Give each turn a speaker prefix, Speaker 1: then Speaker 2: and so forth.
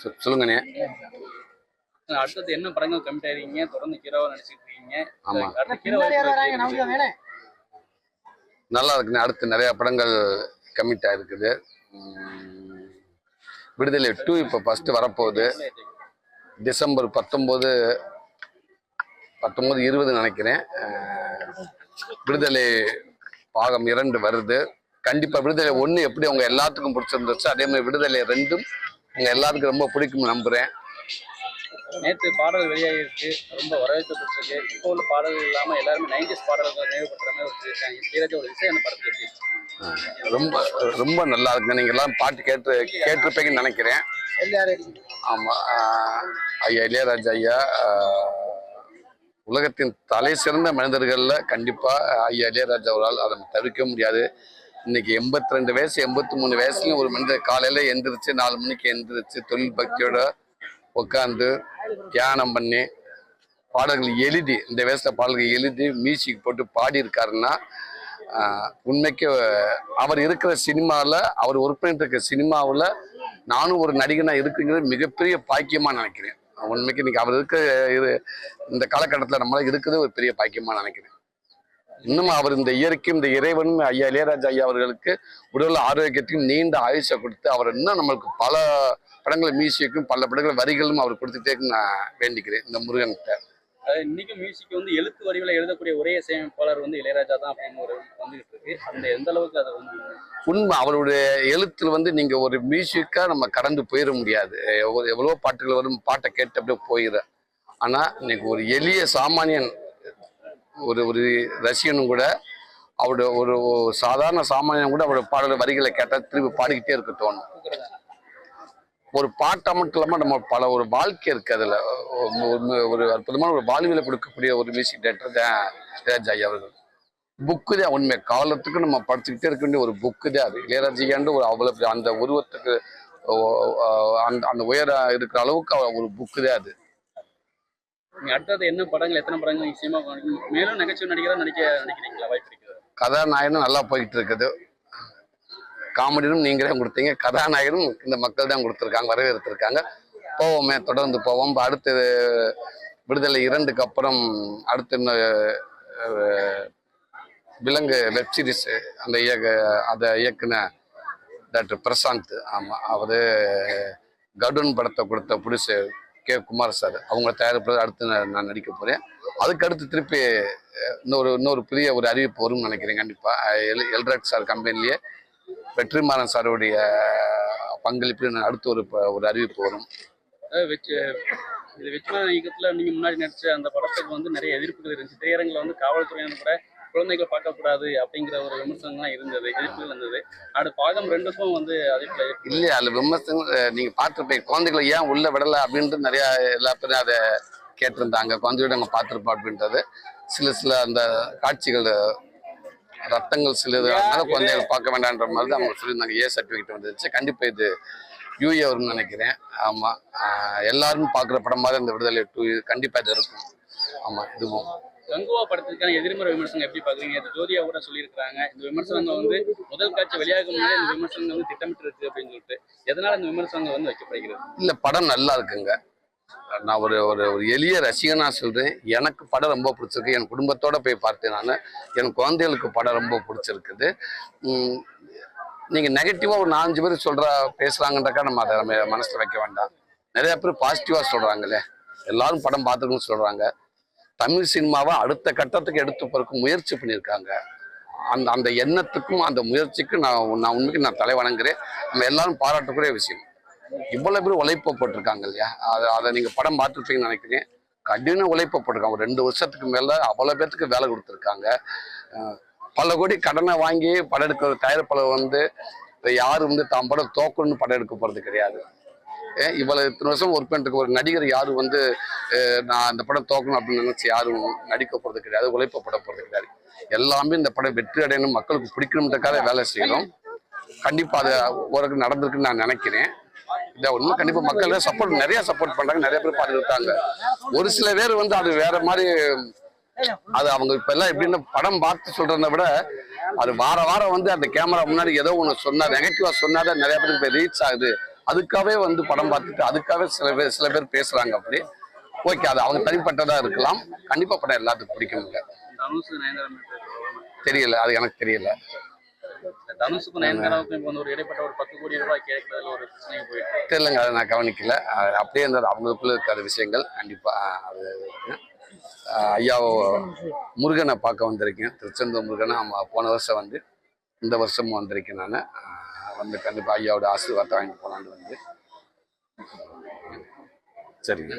Speaker 1: சொல்லுங்கண்ணே.
Speaker 2: அடுத்தது என்ன படங்கள் கமிட் ஆயிருக்கீங்க? தொடர்ந்து ஹீரோவா நடிச்சிட்டு இருக்கீங்க.
Speaker 1: ஆமா,
Speaker 2: அடுத்த ஹீரோ
Speaker 1: நல்லா இருக்குண்ணே. அடுத்து நிறைய படங்கள் கமிட் ஆயிருக்குது. விடுதலை 2 இப்போ ஃபர்ஸ்ட் வரப்போகுது. டிசம்பர் 19, 20 நினைக்கிறேன். விடுதலை பாகம் 2 வருது. கண்டிப்பா விடுதலை 1 எப்படி அவங்க எல்லாத்துக்கும் பிடிச்சிருந்துச்சு, அதே மாதிரி விடுதலை 2 அவங்க எல்லாத்துக்கும் ரொம்ப பிடிக்கும் நம்புறேன்.
Speaker 2: நேற்று பாடல் வெளியாகிருக்கு, ரொம்ப வரவேற்கப்பட்டிருக்கு. இப்போ உள்ள பாடல்கள் இல்லாம எல்லாருமே 90s பாடல்கள் நினைவுபடுற மாதிரி வச்சிருக்காங்க. இளையராஜாவோட இசை அந்த படத்துல எப்படி?
Speaker 1: ரொம்ப ரொம்ப நல்லா இருக்குங்க. நீங்க எல்லாம் பாட்டு கேட்டிருப்பீங்கன்னு நினைக்கிறேன். ஆமா, ஐயா இளையராஜா ஐயா உலகத்தின் தலை சிறந்த மனிதர்கள்ல கண்டிப்பா ஐயா இளையராஜா அவரால் அதை தவிர்க்க முடியாது. இன்னைக்கு 82 வயசு 83 வயசுலயும் ஒரு மனிதர் காலையில எந்திரிச்சு 4 மணிக்கு எந்திரிச்சு தொழில் பக்தியோட உட்காந்து தியானம் பண்ணி பாடல்கள் எழுதி, இந்த வயசுல பாடல்கள் எழுதி மியூசிக் போட்டு பாடி இருக்காருன்னா உண்மைக்கு அவர் இருக்கிற சினிமாவில், அவர் ஒர்க் பண்ணிட்டு இருக்க சினிமாவில் நானும் ஒரு நடிகனா இருக்குங்கிறது மிகப்பெரிய பாக்கியமா நினைக்கிறேன். உண்மைக்கு இன்னைக்கு அவர் இருக்க இந்த காலகட்டத்தில் நம்மளால இருக்கிறது ஒரு பெரிய பாக்கியமா நினைக்கிறேன். இன்னும் அவர் இந்த இயற்கையும் இந்த இறைவனும் ஐயா இளையராஜா ஐயா அவர்களுக்கு உடல் ஆரோக்கியத்தையும் நீண்ட ஆயுஷை கொடுத்து அவர் இன்னும் நம்மளுக்கு பல படங்கள் மியூசிக்கும் பல படங்கள் வரிகளும் அவர் கொடுத்துட்டே நான் வேண்டிக்கிறேன் இந்த முருகன்கிட்ட.
Speaker 2: இன்னைக்கு மியூசிக் வந்து எழுத்து வடிவில் எழுதக்கூடிய ஒரே இசையமைப்பாளர் வந்து இளையராஜா தான் அப்படின்னு ஒரு வந்துகிட்டு இருக்கு. அந்த எந்த அளவுக்கு அதை வந்து
Speaker 1: உண்மை. அவருடைய எழுத்துல வந்து நீங்க ஒரு மியூசிக்கா நம்ம கடந்து போயிட முடியாது. எவ்வளவோ பாட்டுகள் வரும், பாட்டை கேட்டு அப்படியே போயிட. ஆனா இன்னைக்கு ஒரு எளிய சாமானியன், ஒரு ரசிகனும் கூட அவருடைய ஒரு சாதாரண சாமானியன் கூட அவருடைய பாடல் வரிகளை கேட்டா திருப்பி பாடிக்கிட்டே இருக்க தோணும். ஒரு பாட்டை மட்டும் இல்லாமல் நம்ம பல ஒரு வாழ்க்கை இருக்கு. அதில் ஒரு அற்புதமான ஒரு வாழ்வியலை கொடுக்கக்கூடிய ஒரு மியூசிக் டைரக்டர் தான் இளையராஜா ஐயா அவர்கள். புக்கு தான் உண்மை. காலத்துக்கு நம்ம படிச்சுக்கிட்டே இருக்க வேண்டிய ஒரு புக்கு தான் அது. இளையராஜாண்டு ஒரு அவ்வளோ அந்த உருவத்துக்கு அந்த உயர இருக்கிற அளவுக்கு ஒரு புக்கு தான் அது.
Speaker 2: அடுத்தது என்ன படங்கள், எத்தனை படங்கள் நிச்சயமா மேலும் நகைச்சுவை நடிகராக நினைக்கிறீங்களா? வாய்ப்பு இருக்குது.
Speaker 1: கதாநாயகனும் நல்லா போய்கிட்டு இருக்குது. காமெடியும் நீங்களே கொடுத்தீங்க, கதாநாயகனும் இந்த மக்கள் தான் கொடுத்துருக்காங்க, வரவேற்றிருக்காங்க. போவோமே, தொடர்ந்து போவோம். அடுத்து விடுதலை 2க்கு அப்புறம் அடுத்து விலங்கு வெப் சீரிஸ் அதை இயக்குன டாக்டர் பிரசாந்த். ஆமாம், அவர் கடுன் படத்தை கொடுத்த ப்ரொடியூசர் கே. குமார் சார் அவங்கள தயாரிப்பது அடுத்து நான் நடிக்க போகிறேன். அதுக்கடுத்து திருப்பி இன்னொரு பெரிய ஒரு அறிவிப்பு வரும்னு நினைக்கிறேன். கண்டிப்பாக எல்ராட் சார் கம்பெனிலேயே வெற்றிமாறன் சாருடைய பங்களிப்பு அடுத்து ஒரு அறிவிப்பு வரும்.
Speaker 2: வெற்றிமாறன் இயக்கத்தில் நீங்கள் முன்னாடி நடிச்ச அந்த படத்துக்கு வந்து நிறைய எதிர்ப்புகள் இருந்துச்சு. திரையரங்கில் வந்து காவல்துறையினர் கூட குழந்தைகளை பார்க்கக்கூடாது அப்படிங்கிற ஒரு விமர்சனம்லாம் இருந்தது, எதிர்ப்புகள் இருந்தது. அடுத்த பாகம் 2க்கும் வந்து அதே போல
Speaker 1: இல்லையா? அதில் விமர்சனம் நீங்கள் பார்த்துருப்பீங்க. குழந்தைகளை ஏன் உள்ள விடலை அப்படின்ட்டு நிறையா எல்லா பேரும் அதை கேட்டிருந்தாங்க. குழந்தையோட நாங்கள் பார்த்துருப்போம் அப்படின்றது. சில அந்த காட்சிகள் ரத்தங்கள் சிலது அதனால குழந்தைகள் பார்க்க வேண்டான்ற மாதிரி தான் அவங்க சொல்லியிருந்தாங்க. சர்டிஃபிகேட் வந்துருச்சு. கண்டிப்பாக இது யூஏ வரும்னு நினைக்கிறேன். ஆமாம், எல்லாரும் பார்க்குற படமாக இந்த விடுதலை 2 கண்டிப்பாக இது இருக்கும். ஆமாம், இதுவும்
Speaker 2: கங்குவா படத்துக்கான எதிர்மறை விமர்சனம் எப்படி பாக்குறீங்க? ஜோதியா கூட சொல்லியிருக்காங்க, இந்த விமர்சனங்கள் வந்து முதல் காட்சி வெளியாக முன்னாடி இந்த விமர்சனங்கள் வந்து திட்டமிட்டு இருக்கு அப்படின்னு சொல்லிட்டு. எதனால இந்த விமர்சனங்கள் வந்து வைக்கப்படுகிறது?
Speaker 1: இல்ல, படம் நல்லா இருக்குங்க. நான் ஒரு எளிய ரசிகனா சொல்றேன். எனக்கு படம் ரொம்ப பிடிச்சிருக்கு. என் குடும்பத்தோட போய் பார்த்தேன். நான் என் குழந்தைகளுக்கு படம் ரொம்ப பிடிச்சிருக்குது. நீங்க நெகட்டிவா ஒரு 4-5 பேர் பேசுறாங்கன்றக்கா நம்ம அதை நம்ம மனசுல வைக்க வேண்டாம். நிறைய பேர் பாசிட்டிவா சொல்றாங்களே, எல்லாரும் படம் பார்த்துக்கணும்னு சொல்றாங்க. தமிழ் சினிமாவை அடுத்த கட்டத்துக்கு எடுத்து போறதுக்கு முயற்சி பண்ணியிருக்காங்க. அந்த எண்ணத்துக்கும் அந்த முயற்சிக்கும் நான் உண்மைக்கு நான் தலை வணங்குறேன். நம்ம எல்லாரும் பாராட்டக்கூடிய விஷயம். இவ்வளவு பேர் உழைப்ப போட்டிருக்காங்க இல்லையா? அதை நீங்க படம் பார்த்துருப்பீங்கன்னு நினைக்கிறேன். கடின உழைப்ப போட்டிருக்காங்க. ஒரு 2 வருஷத்துக்கு மேல அவ்வளவு பேருக்கு வேலை கொடுத்துருக்காங்க. பல கோடி கடனை வாங்கி படம் எடுக்கிற தயாரிப்பாளர் வந்து யாரும் வந்து தான் படம் தோக்கணும்னு படம் எடுக்க போறது கிடையாது. இவ்வளவு இத்தனை வருஷம் ஒர்க் பண்ணிட்டு ஒரு நடிகர் யாரும் வந்து நான் இந்த படம் தோக்கணும் அப்படின்னு நினைச்சு யாரும் நடிக்க போறது கிடையாது, உழைப்பப்பட போறது கிடையாது. எல்லாமே இந்த படம் வெற்றி அடையணும், மக்களுக்கு பிடிக்கணுன்றக்காக வேலை செய்யணும். கண்டிப்பா அது ஒரு நடந்திருக்குன்னு நான் நினைக்கிறேன். இதை ஒன்றும் கண்டிப்பா மக்கள் நிறைய சப்போர்ட் பண்றாங்க, நிறைய பேர் பார்த்துருக்காங்க. ஒரு சில பேர் வந்து அது வேற மாதிரி, அது அவங்க இப்ப எல்லாம் எப்படின்னா படம் பார்த்து சொல்றதை விட அது வாரம் வந்து அந்த கேமரா முன்னாடி ஏதோ ஒன்று சொன்னா நெகட்டிவா சொன்னாதான் நிறைய பேருக்கு ரீச் ஆகுது அதுக்காகவே வந்து படம் பார்த்துட்டு அதுக்காகவே சில பேர் பேசுறாங்க. அப்படி ஓகே, அது அவங்க தனிப்பட்டதா இருக்கலாம். கண்டிப்பா படம் எல்லாத்துக்கும் பிடிக்குங்க.
Speaker 2: தனுஷ் நயன்தாரா மேட்டர்
Speaker 1: தெரியல, அது எனக்கு தெரியல.
Speaker 2: தனுஷுக்கும் நயன்தாராவுக்கும் இப்போ வந்து ஒரு இடைப்பட்ட ஒரு 10 கோடி ரூபாய் கேட்கறதுல ஒரு பிரச்சனை போயிட்டு
Speaker 1: தெரியலங்க, அதை நான் கவனிக்கல. அப்படியே இருந்தது அவங்களுக்குள்ள இருக்கிற விஷயங்கள். கண்டிப்பா அது ஐயா முருகனை பார்க்க வந்திருக்கேன். திருச்செந்தூர் முருகனை போன வருஷம் வந்து இந்த வருஷமும் வந்திருக்கேன். நான் வந்து கண்டிப்பா ஐயாவோட ஆசீர்வாதத்தை வாங்கி போலான்னு வந்து சரிங்க.